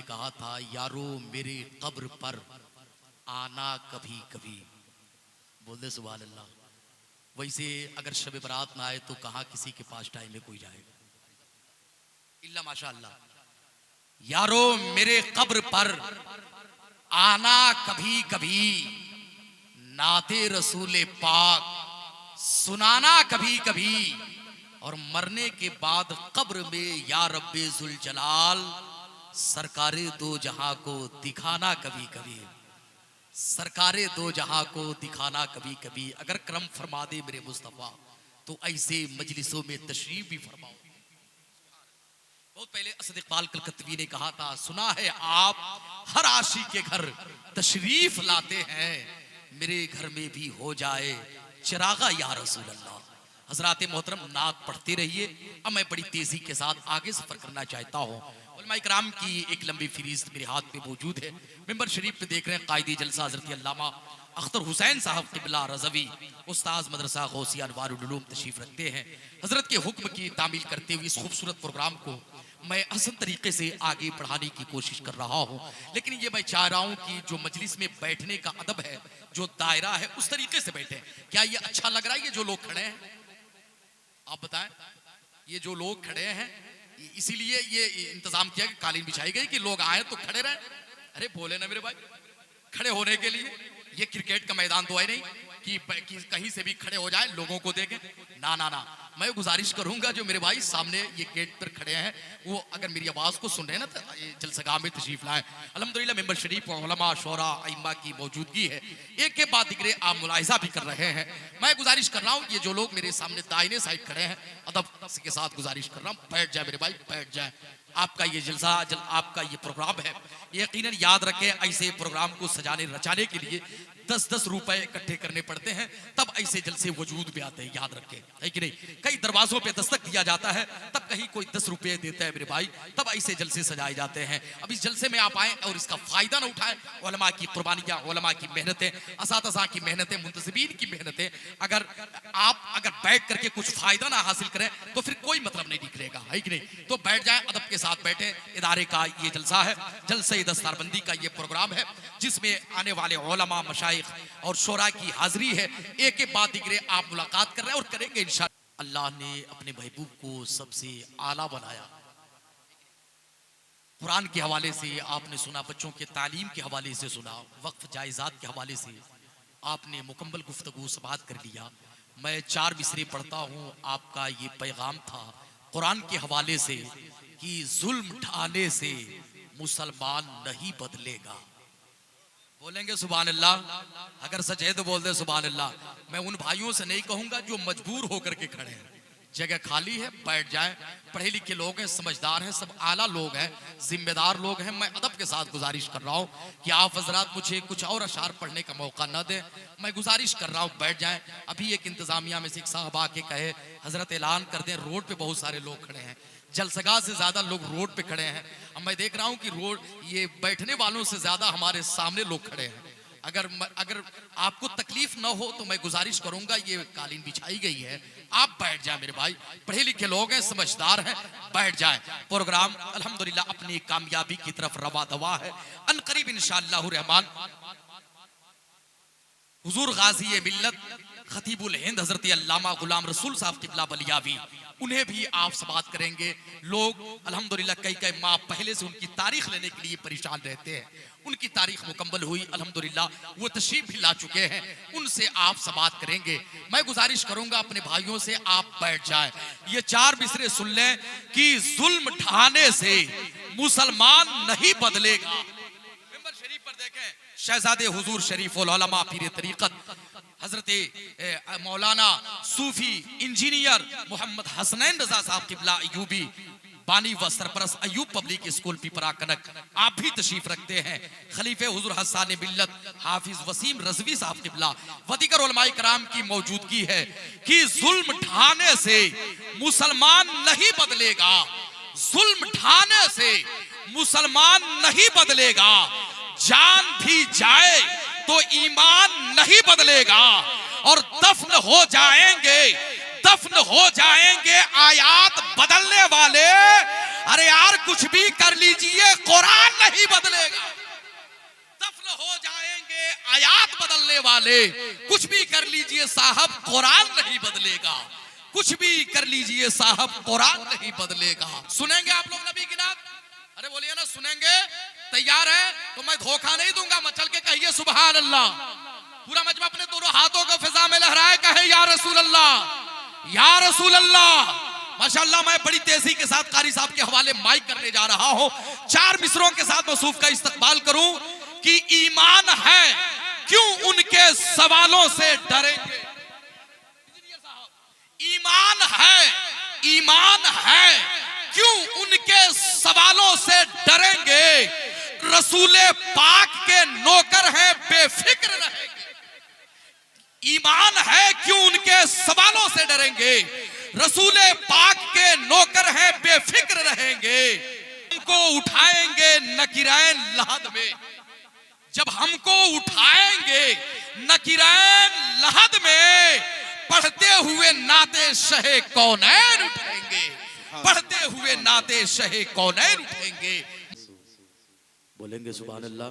कहा था, यारो मेरे कब्र पर आना कभी कभी। बोल दे सुभान अल्लाह। वैसे अगर शब बारात ना आए तो कहाँ किसी के पास टाइम में कोई जाएगा, इल्ला माशा अल्लाह। यारो मेरे कब्र पर आना कभी कभी, नाते रसूले पाक सुनाना कभी कभी, और मरने के बाद कब्र में या रब्बे जुल जलाल सरकारे दो जहां को दिखाना कभी कभी, सरकारे दो जहां को दिखाना कभी कभी। अगर करम फरमा दे मेरे मुस्तफा तो ऐसे मजलिसों में तशरीफ भी फरमाओ। बहुत पहले असद इकबाल कलकत्वी ने कहा था, सुना है आप हर आशिक के घर तशरीफ लाते हैं, मेरे घर में भी हो जाए चिरागा या रसूल अल्लाह। हजरात मोहतरम नात पढ़ते रहिए। अब मैं बड़ी तेजी के साथ आगे सफर करना चाहता हूँ। उलमा इकराम की एक लंबी फहरिस्त मेरे हाथ में मौजूद है। मिंबर शरीफ पे देख रहे हैं कायदी जलसा हजरत अल्लामा अख्तर हुसैन साहब क़िबला रज़वी उस्ताद मदरसा गौसिया अनवारुल उलूम तशरीफ रखते हैं। हजरत के हुक्म की तामील करते हुए इस खूबसूरत प्रोग्राम को मैं हसन तरीके से आगे बढ़ाने की कोशिश कर रहा हूँ। लेकिन ये मैं चाह रहा हूँ कि जो मजलिस में बैठने का अदब है, जो दायरा है, उस तरीके से बैठे। क्या ये अच्छा लग रहा है? ये जो लोग खड़े हैं, आप बताएं, ये जो लोग खड़े हैं, इसीलिए ये इंतजाम किया कि कालीन बिछाई गई कि लोग आए तो खड़े रहे। अरे बोले ना मेरे भाई, खड़े होने के लिए ये क्रिकेट का मैदान तो है नहीं कि कहीं से भी खड़े हो जाए लोगों को देखें। ना ना ना, मैं गुजारिश करूंगा जो मेरे भाई सामने ये गेट पर खड़े हैं, वो अगर मेरी आवाज को सुन रहे हैं ना, तो जलसगाह में तशरीफ लाएं। अल्हम्दुलिल्लाह मेंबर शरीफ और उलमा शोरा अइम्मा की मौजूदगी है, एक के बाद दिगरे आप मुलाहिजा भी कर रहे हैं। मैं गुजारिश कर रहा हूँ ये जो लोग मेरे सामने दाहिने साइड खड़े हैं, अदब के साथ गुजारिश कर रहा हूँ, बैठ जाए मेरे भाई, बैठ जाए। आपका ये जलसा आपका ये प्रोग्राम है, यकीनन याद रखें, ऐसे प्रोग्राम को सजाने रचाने के लिए 10-10 रुपए इकट्ठे करने पड़ते हैं, तब ऐसे जलसे वजूद में आते हैं, याद रखें, है कि नहीं। कई दरवाजों पे दस्तक दिया जाता है, तब कहीं कोई 10 रुपए देता है मेरे भाई, तब ऐसे जलसे सजाए जाते हैं। अब इस जलसे में आप आए और इसका फायदा ना उठाएं। उलमा की कुर्बानियां, उलमा की मेहनतें, असातिज़ा की मेहनतें, मुंतसिबीन की मेहनतें, अगर आप बैठ करके कुछ फायदा ना हासिल करें तो फिर कोई मतलब नहीं निकलेगा, है कि नहीं। तो बैठ जाए, अदब के साथ बैठे। इदारे का ये जलसा है, जलसे दस्तारबंदी का ये प्रोग्राम है, जिसमें आने वाले उलमा, मशाइख और शोरा की हाजिरी है। एक के बाद दिगरे आप मुलाकात कर रहे हैं और करेंगे इंशाअल्लाह। अल्लाह ने अपने महबूब को सबसे आला बनाया। कुरान के हवाले से आपने सुना, बच्चों के तालीम के हवाले से सुना, वक्फ जायजात के हवाले से आपने मुकम्मल गुफ्तगू समाअत कर लिया। मैं 4 मिसरे पढ़ता हूँ। आपका ये पैगाम था कुरान के हवाले से कि जुल्म ढाने से मुसलमान नहीं बदलेगा। बोलेंगे सुभान अल्लाह? अगर सच है तो बोल दे सुभान अल्लाह। मैं उन भाइयों से नहीं कहूंगा जो मजबूर होकर के खड़े हैं, जगह खाली है, बैठ जाएं। पढ़े लिखे लोग हैं, समझदार हैं, सब आला लोग हैं, जिम्मेदार लोग हैं। मैं अदब के साथ गुजारिश कर रहा हूँ कि आप हजरात मुझे कुछ और अशार पढ़ने का मौका न दें। मैं गुजारिश कर रहा हूँ बैठ जाएं। अभी एक इंतजामिया में से एक साहब आके कहे, हजरत ऐलान कर दें, रोड पे बहुत सारे लोग खड़े हैं, जलसगाह से ज्यादा लोग रोड पे खड़े हैं। अब मैं देख रहा हूँ कि रोड, ये बैठने वालों से ज्यादा हमारे सामने लोग खड़े हैं। अगर आपको तकलीफ ना हो तो मैं गुजारिश करूंगा, ये कालीन बिछाई गई है, आप बैठ जाए मेरे भाई। पढ़े लिखे लोग हैं, समझदार हैं, बैठ जाए। प्रोग्राम अल्हम्दुलिल्लाह अपनी कामयाबी की तरफ रवा दवा है। अनकरीब इंशाअल्लाह रहमान हुजूर गाजी मिल्लत खतीबुल हिंद हजरत अल्लामा गुलाम रसूल साहब क़िबला बलियावी, उन्हें भी आप से बात करेंगे। लोग अल्हम्दुलिल्लाह कई माह पहले से उनकी तारीख लेने के लिए परेशान रहते हैं। उनकी तारीख मुकम्मल हुई, अल्हम्दुलिल्लाह वो तशरीफ भी ला चुके हैं, उनसे आप से बात करेंगे। मैं गुजारिश करूंगा अपने भाइयों से, आप बैठ जाए। ये 4 मिसरे सुन लें कि जुल्म ढाने से मुसलमान नहीं बदलेगा। मिंबर शरीफ पर देखें, शहजादे हुजूर शरीफ उल उलमा पीर तरीक़त हजरत मौलाना सूफी इंजीनियर मोहम्मद हसनैन रजा साहब क़िबला अयूबी, बानी व सरपरस्त अयूब पब्लिक स्कूल पिपरा कनक, आप भी तशरीफ रखते हैं। खलीफे हुजूर हसन मिल्लत हाफिज वसीम रजवी साहब क़िबला व दीगर उलमाए कराम की मौजूदगी है कि जुल्म ढाने से मुसलमान नहीं बदलेगा, जुल्म ढाने से मुसलमान नहीं बदलेगा। जान भी जाए तो ईमान नहीं बदलेगा, और दफन हो जाएंगे आयात बदलने वाले। अरे यार कुछ भी कर लीजिए, कुरान नहीं नहीं बदलेगा। दफन हो जाएंगे आयात बदलने वाले, कुछ भी कर लीजिए साहब कुरान नहीं बदलेगा। कुछ भी कर लीजिए साहब कुरान नहीं बदलेगा। सुनेंगे आप लोग नबी की नात? अरे बोलिए ना, सुनेंगे? तैयार है? तो मैं धोखा नहीं दूंगा, मचल के कहिए सुभान अल्लाह। पूरा मजमा अपने दोनों हाथों को फिजा में लहराए, कहे या रसूल अल्लाह, या रसूल अल्लाह। माशाअल्लाह, मैं बड़ी तेजी के साथ कारी साहब के हवाले माइक करने जा रहा हूं। 4 मिसरों के साथ मसूफ का इस्तकबाल करूं कि ईमान है क्यों उनके सवालों से डरेंगे। ईमान है क्यों उनके सवालों से डरेंगे। रसूले पाक के नौकर हैं, बेफिक्र रहेंगे। ईमान है क्यों उनके सवालों से डरेंगे। रसूले पाक के नौकर हैं, बेफिक्र रहेंगे। हमको उठाएंगे नकीरैन लहद में, जब हमको उठाएंगे नकीरैन लहद में, पढ़ते हुए नाते शहे कौनैन उठेंगे। पढ़ते हुए नाते शहे कौनैन उठेंगे। बोलेंगे सुभान अल्लाह।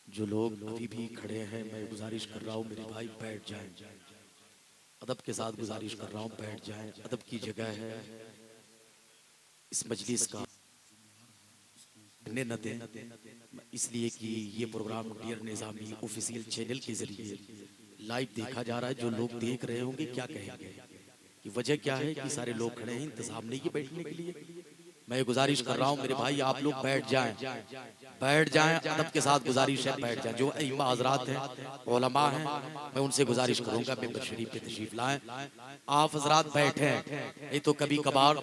जो लोग अभी भी खड़े हैं, मैं गुजारिश कर रहा हूँ मेरे भाई बैठ जाएं। अदब के साथ गुजारिश कर रहा हूँ बैठ जाएं। अदब की जगह है इस मजलिस का, न दें इसलिए कि ये प्रोग्राम डियर निज़ामी ऑफिशियल चैनल के जरिए लाइव देखा जा रहा है। जो लोग देख रहे होंगे क्या कहेंगे कि वजह क्या है कि सारे लोग खड़े हैं, इंतजाम नहीं है बैठने के लिए। मैं गुजारिश कर रहा हूँ मेरे भाई आप लोग बैठ जाएं, बैठ जाएं। अदब के साथ गुजारिश है बैठ जाएं। जो इमाम हजरात हैं, उलमा हैं, मैं उनसे गुजारिश करूंगा मेंबर शरीफ पे तशरीफ लाएं। आप हजरात बैठे। ये तो कभी कभार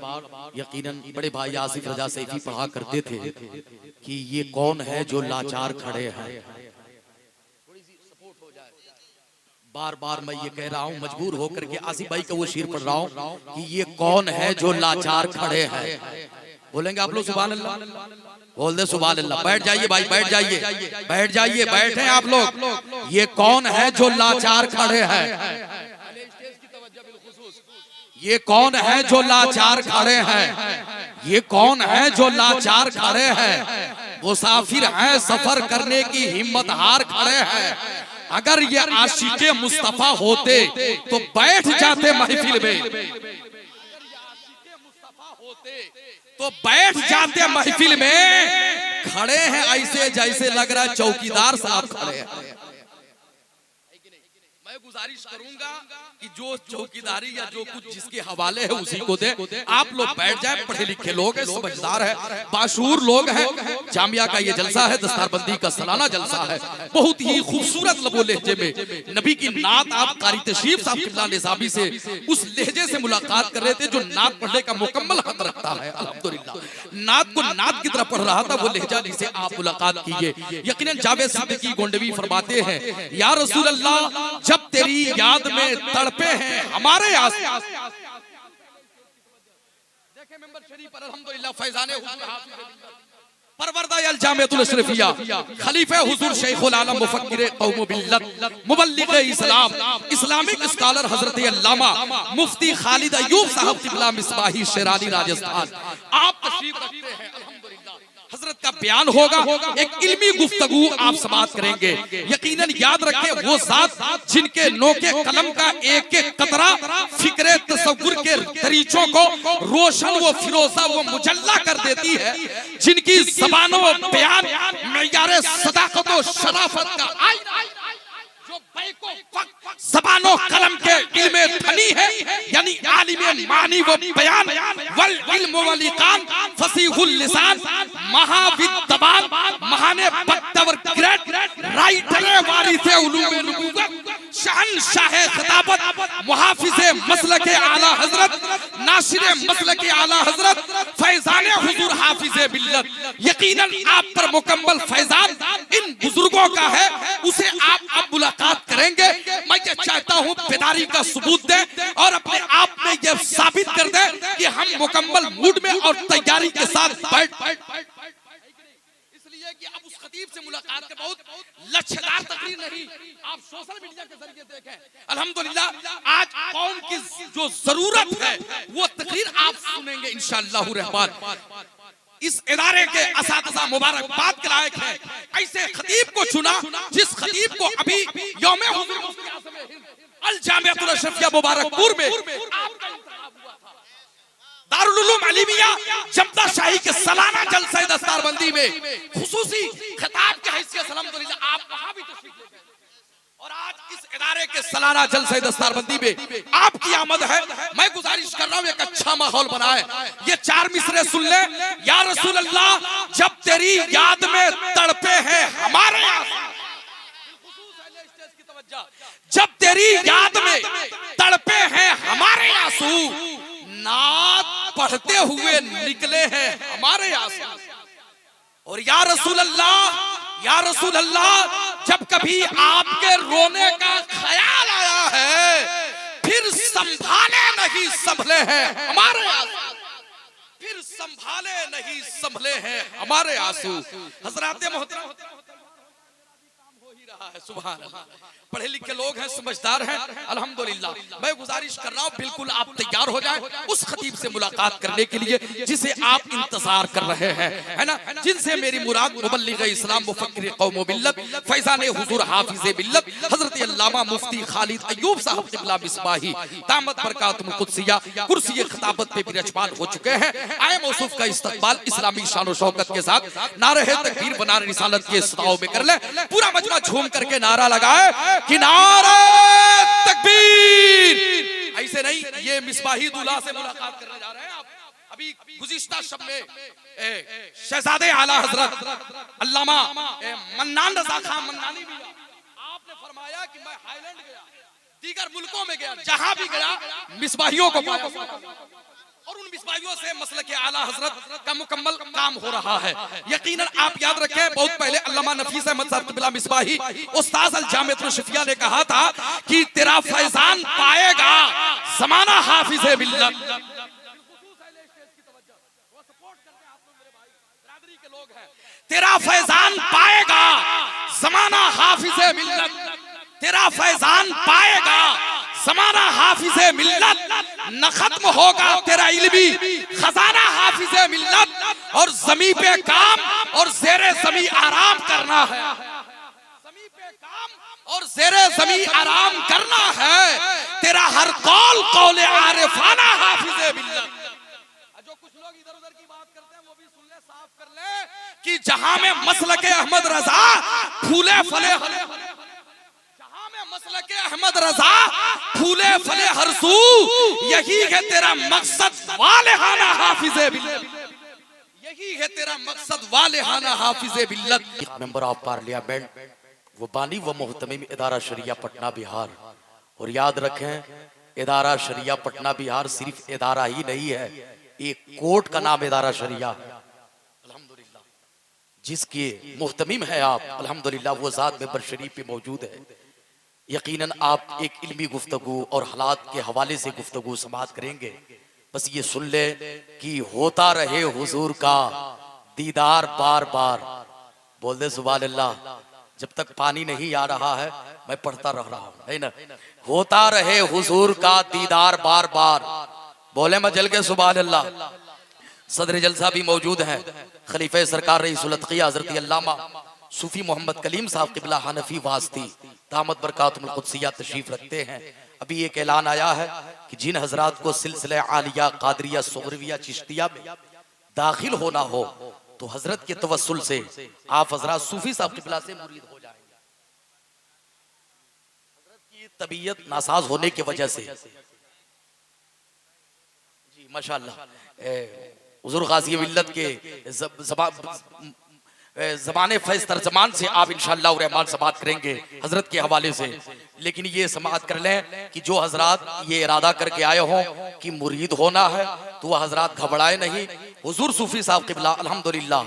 यकीनन बड़े भाई आसिफ रजा सैफी पढ़ा करते थे कि ये कौन है जो लाचार खड़े हैं। बार बार मैं ये कह रहा हूँ, मजबूर होकर के आसिफ भाई का वो शेर पढ़ रहा हूँ कि ये कौन है जो लाचार खड़े हैं। बोलेंगे आप लोग सुभान अल्लाह? बोल दे सुभान अल्लाह। बैठ जाइए भाई, बैठ जाइए, बैठ जाइए, बैठे आप लोग। ये कौन है जो लाचार खड़े हैं। ये कौन है जो लाचार खड़े हैं। ये कौन है जो लाचार खड़े हैं। मुसाफिर हैं, सफर करने की हिम्मत हार खड़े हैं। अगर ये आशिके मुस्तफा होते तो बैठ जाते महफिल में, तो बैठ जाते महफिल में। खड़े हैं ऐसे जैसे लग रहा है चौकीदार साहब खड़े हैं। मैं गुजारिश करूंगा कि जो चौकीदारी या जो कुछ जिसके हवाले है उसी को दे। आप लोग बैठ जाएं, पढ़े लिखे लोग हैं, समझदार है, बाशूर लोग हैं। जामिया का ये जलसा है, दस्तारबंदी का सालाना जलसा है। बहुत ही खूबसूरत लबो लहजे में नबी की नात आप कारी तशरीफ साहब किबला निज़ामी से उस लहजे से मुलाकात कर रहे थे जो नात पढ़ने का मुकम्मल हक रखता है। अल्हम्दुलिल्लाह नात को नात की तरह पढ़ रहा था वो लहजा जिसे आप मुलाकात कीजिए। यकीनन जावेद सिद्दीकी गोंडवी फरमाते हैं, या रसूल अल्लाह जब तेरी याद में तड़पे हैं हमारे आस। देखें मेंबर शरीफ पर अल्हम्दुलिल्लाह फैजाने परवरदा अल जामिअतुल अशरफिया खलीफा हुजूर शेखुल आलम मुफक्किर कौम बिल्लत मुबल्लिग इस्लाम इस्लामिक स्कॉलर हजरत अल्लामा मुफ्ती खालिद अय्यूब साहब किबला मिसबाही शेरानी राजस्थान आप तशरीफ रखते हैं। अल्हम्दुलिल्लाह हजरत का बयान होगा, एक इल्मी गुफ्तगू आप समाप्त करेंगे। यकीनन याद रखें वो जात जिनके नोके कलम का एक एक कतरा फिक्रे तसव्वुर के दरीचों को रोशन व फिरोजा व मुजल्ला कर देती है, जिनकी ज़बानों बयान मयारे सदाकत व शराफत का आईना, जो ज़बानो कलम के इल्मे धनी है, यानी आलिमे मानी व बयान वल इल्म वल इकान फसीहुल लिसान महाविद्वान महाने बख्तवर ग्रेट राइटर वारिसे उलूमे नबूवत शहंशाह खिताबत मुहाफिज़े मसलके आला हजरत नासिरे मसलके आला हजरत फैजाने हुजूर हाफिज़े बिल्लत। यकीनन आप पर मुकम्मल फैजान इन बुजुर्गों का है, उसे आप अब मुलाकात करेंगे। मैं ये चाहता हूँ बेदारी का सबूत दें और अपने आप में यह साबित कर दें कि हम मुकम्मल मूड में और तैयारी के साथ बैठ इसलिए कि अब उस खतीब से मुलाकात के बहुत लच्छेदार तकरीर नहीं आप सोशल मीडिया के जरिए देखें। अल्हम्दुलिल्लाह आज कौम की जो जरूरत है वो तकरीर आप सुनेंगे इंशाअल्लाह रहमान। इस इदारे के असातिज़ा मुबारकबाद के लायक है। ऐसे खतीब को चुना जिस खतीब को अभी यौम हुज़ूर मुफ्ती आज़म हिंद अल जामिअतुल अशरफिया मुबारकपुर में आपका इंतखाब हुआ था। दारुल उलूम अलीमिया जमदा शाही के सालाना जलसा दस्तारबंदी में खुसूसी खिताब के हैसियत अल्हम्दुलिल्लाह आप वहां भी तशरीफ ले गए और आज इस इदारे के सालाना जलसा दस्तारबंदी में आपकी आमद है। मैं गुजारिश कर रहा हूं एक अच्छा माहौल बनाए। ये 4 मिसरे सुन ले। या रसूल अल्लाह जब तेरी याद में तड़पे हैं हमारे आंसू, जब तेरी याद में तड़पे हैं हमारे आंसू, नात पढ़ते हुए निकले हैं हमारे आंसू। और या रसूल अल्लाह जब कभी आपके रोने का ख्याल आया है फिर संभाले नहीं संभले हैं हमारे आंसू, फिर संभाले नहीं संभले हैं हमारे आंसू। हज़रात मोहतरम हो ही रहा है। सुभान अल्लाह। पढ़े लिखे लोग हैं, समझदार हैं अल्हम्दुलिल्लाह। मैं गुजारिश कर रहा हूं बिल्कुल आप तैयार हो जाएं उस खतीब से मुलाकात करने के लिए जिसे आप इंतजार कर रहे हैं, है ना, जिनसे मेरी मुराद मुबल्लिग इस्लाम मुफक्किर कौम मिल्लत फैजान हुजूर हाफिज़ मिल्लत हजरत अल्लामा मुफ्ती खालिद अय्यूब साहब क़िबला मिसबाही दामत बरकातुहुल कुद्सिया कुर्सी खिताबत पे विराजमान हो चुके हैं। आए मौसूफ का इस्तकबाल इस्लामी शान और शौकत के साथ नारे तकबीर बना रिसालत के सदाओं में कर ले। पूरा मजमा झूम करके नारा लगाए कि नारे तकबीर। ऐसे नहीं, ये मिसबाही दूल्हा से मुलाकात करने जा रहे हैं आप। अभी गुज़िश्ता शब में शहजादे आला हजरत अल्लामा मन्नान रज़ा खान मन्नानी भी आपने फरमाया कि मैं हाईलैंड गया, दीगर मुल्कों में गया, जहां भी गया मिसबाहियों को पाया और उन मिसबाहियों से मसलक आला हजरत का मुकम्मल काम हो रहा है। यकीनन आप याद रखें बहुत पहले अल्लामा नफीस अहमद साहब क़िबला मिसबाही उस्ताद अल जामिअतुल अशरफिया ने कहा था कि तेरा फैजान पाएगा ज़माना हाफिज़ मिल्लत। तेरा फैजान पाएगा ज़माना हाफिज़ मिल्लत, तेरा फैजान पाएगा ज़माना हाफिज़ मिल्लत। न खत्म होगा तेरा इल्मी खजाना हाफिज़ मिल्लत और ज़मीं पे काम और ज़ेरे ज़मीं आराम करना है, ज़मीं पे काम और ज़ेरे ज़मीं आराम करना है। तेरा हर कौल कौले आरिफाना हाफिज़ मिल्लत। जो कुछ लोग इधर उधर की बात करते हैं वो भी सुन ले, साफ कर ले कि जहां में मसलके अहमद रजा फूले फले, जहां में मसलके अहमद रजा फूले फले हरसू, यही है तेरा मकसद वालेहाना हाफिज़े बिल्लत, यही है तेरा मकसद वालेहाना हाफिज़े बिल्लत। मेंबर ऑफ पार्लियामेंट वो बानी व मोहतमीम इदारा शरिया पटना बिहार। और याद रखें इदारा शरिया पटना बिहार सिर्फ इदारा ही नहीं है, एक कोर्ट का नाम इदारा शरिया अल्हम्दुलिल्लाह। जिसके मुहतमीम है आप अल्हम्दुलिल्लाह वो ज़ात मेंबर शरीफ पे मौजूद है। यकीनन आप एक इल्मी गुफ्तगू और हालात के हवाले से गुफ्तगू समाअत करेंगे। बस ये सुन ले कि होता रहे हुजूर का दीदार बार बार। बोल दे सुभान अल्लाह। जब तक पानी नहीं आ रहा है मैं पढ़ता रह रहा हूँ, है ना। होता रहे हुजूर का दीदार बार बार। बोले मैं जल के सुभान अल्लाह। सदर जलसा भी मौजूद हैं, खलीफे सरकार रईसुल अत्क़िया हज़रत अल्लामा सूफी मोहम्मद कलीम साहब क़िबला हनफी वास्ती दामत बरकातुहुल कुद्सिया तशरीफ रखते हैं। अभी एक ऐलान आया है कि जिन हजरात को सिलसिला आलिया कादरिया सुगरविया चिश्तिया में दाखिल होना हो तो हजरत के तवस्सुल से आप हजरात सूफी साहब क़िबला से मुरीद हो जाएंगे। हजरत की तबीयत नासाज होने की वजह से जी माशाअल्लाह हुजूर गाज़ी मिल्लत के ज़बाने फैज़ तर्जमान से आप इंशाअल्लाह रहमान समाअत करेंगे हजरत के हवाले से। लेकिन ये समाअत कर लें कि जो हजरात ये इरादा करके आए हों कि मुरीद होना है तो वह हजरात घबराए नहीं। हुजूर सूफी साहब क़िबला अल्हम्दुलिल्लाह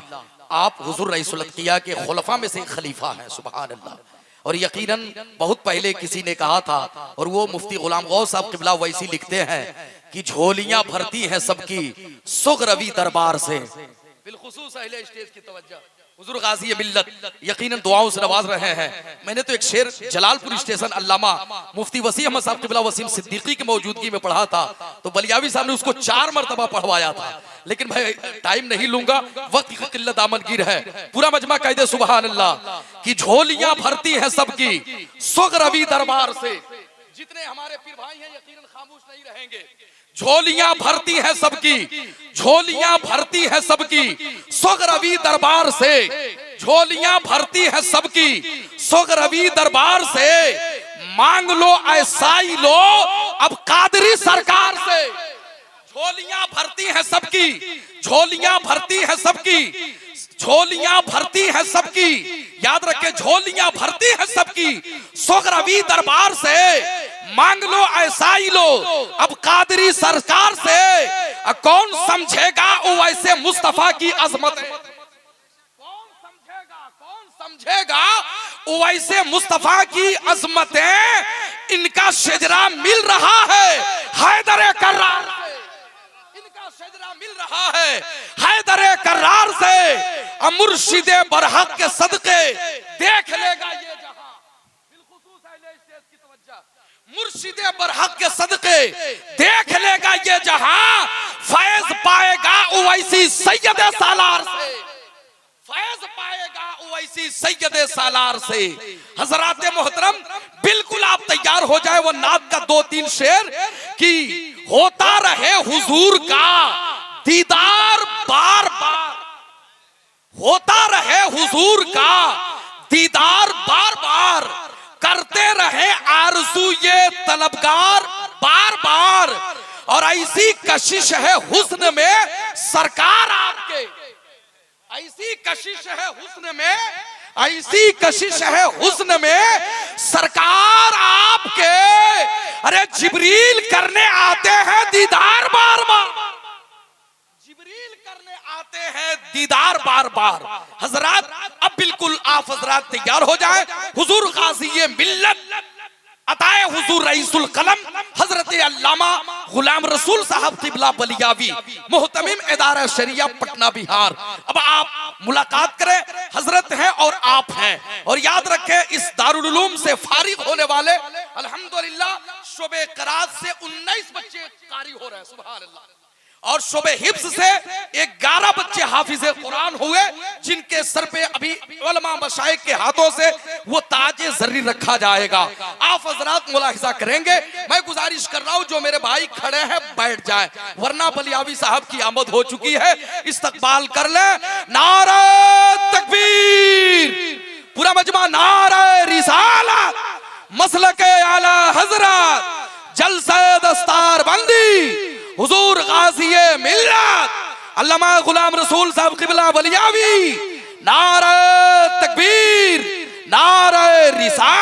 आप हुजूर रईसुल अत्क़िया के खुलफा में से खलीफा हैं, सुभान अल्लाह। और यकीनन बहुत पहले किसी ने कहा था और वो मुफ्ती गुलाम गौस साहब क़िबला वैसी लिखते हैं कि झोलियां भरती हैं सबकी सुगरवी दरबार से। बिलखुसूस अहले स्टेज की तवज्जो। हुजूर गाज़ी मिल्लत यकीनन दुआओं से नवाज रहे हैं। मैंने तो एक शेर जलालपुर स्टेशन अल्लामा मुफ्ती वसी अहमद साहब क़िबला वसीम सिद्दीकी की मौजूदगी में पढ़ा था, तो बलियावी साहब ने उसको 4 मरतबा पढ़वाया था, लेकिन भाई टाइम नहीं लूंगा, वक्त की किल्लत आमदगीर है। पूरा मजमा कह दे सुभान अल्लाह की झोलियां भरती हैं सबकी सुग रवि दरबार से। जितने हमारे पीर भाई हैं यकीनन खामोश नहीं रहेंगे। झोलियां भरती है सबकी, झोलियां भरती है सबकी सुग रवि दरबार से, झोलियां भरती है सबकी सुग रवि दरबार से। मांग लो ऐसा ही लो अब कादरी सरकार से। झोलियां भरती है सबकी, झोलियां भरती है सबकी, झोलियां भरती है सबकी, याद रखे झोलियां भरती है सबकी सुग रवि दरबार से। मांग लो ऐसा ही लो अब कादरी सरकार से। कौन समझेगा वैसे मुस्तफा की अजमत, कौन समझेगा वैसे मुस्तफा की अजमतें। इनका शजरा मिल रहा है हैदर कर्रार से, इनका शजरा मिल रहा है हैदर कर्रार से। मुर्शिदे बरहक के सदके देख लेगा ये जहां, बिलखुसूस अहले स्टेज की तवज्जो, मुर्शिदे बरहक के सदके देख लेगा ये जहां। फैज पाएगा उवैसी सैयदे सालार से, फैज पाएगा उवैसी सैयदे सालार से। हजराते मोहतरम बिल्कुल आप तैयार हो जाए वो नात का 2-3 शेर कि होता रहे हुजूर का दीदार बार बार, होता रहे हुजूर का दीदार बार बार, करते रहे आरज़ू ये तलबगार बार बार। और ऐसी कशिश है हुस्न में सरकार आपके, ऐसी कशिश है हुस्न में, ऐसी कशिश है हुस्न में सरकार आपके। अरे जिब्रील करने आते हैं दीदार बार बार, जिब्रील करने आते हैं दीदार बार बार। हजरात अब बिल्कुल आप हजरात तैयार हो जाए। हुजूर गाज़ी मिल्लत अताए हुजूर रईसुल कलम हजरत अल्लामा गुलाम रसूल साहब क़िबला बलियावी मुहतमिम इदारा शरिया पटना बिहार। अब आप मुलाकात करें, हजरत हैं और आप हैं। और याद रखें इस दारुल उलूम से फारिग होने वाले अल्हम्दुलिल्लाह शोबे क़रात से 19 बच्चे कारी हो रहे हैं, सुभान अल्लाह। और शोबे हिफ्ज़ से 11 बच्चे हाफिज़े कुरान हुए, जिनके सर पे अभी उलमा मशाइख के हाथों से वो ताजे ज़र्री रखा जाएगा। आप हज़रात मुलाहिज़ा करेंगे। मैं गुजारिश कर रहा हूँ जो मेरे भाई खड़े हैं बैठ जाए, वरना बलियावी साहब की आमद हो चुकी है, इस्तकबाल कर ले। नारा तकबीर, पूरा मजमा नारा रिसालत, मसलके आला हज़रत, जलसा दस्तार बंदी हुजूर गाज़ी मिल्लत अल्लामा गुलाम रसूल साहब क़िबला बलियावी। नारा तकबीर, नारा रिसालत।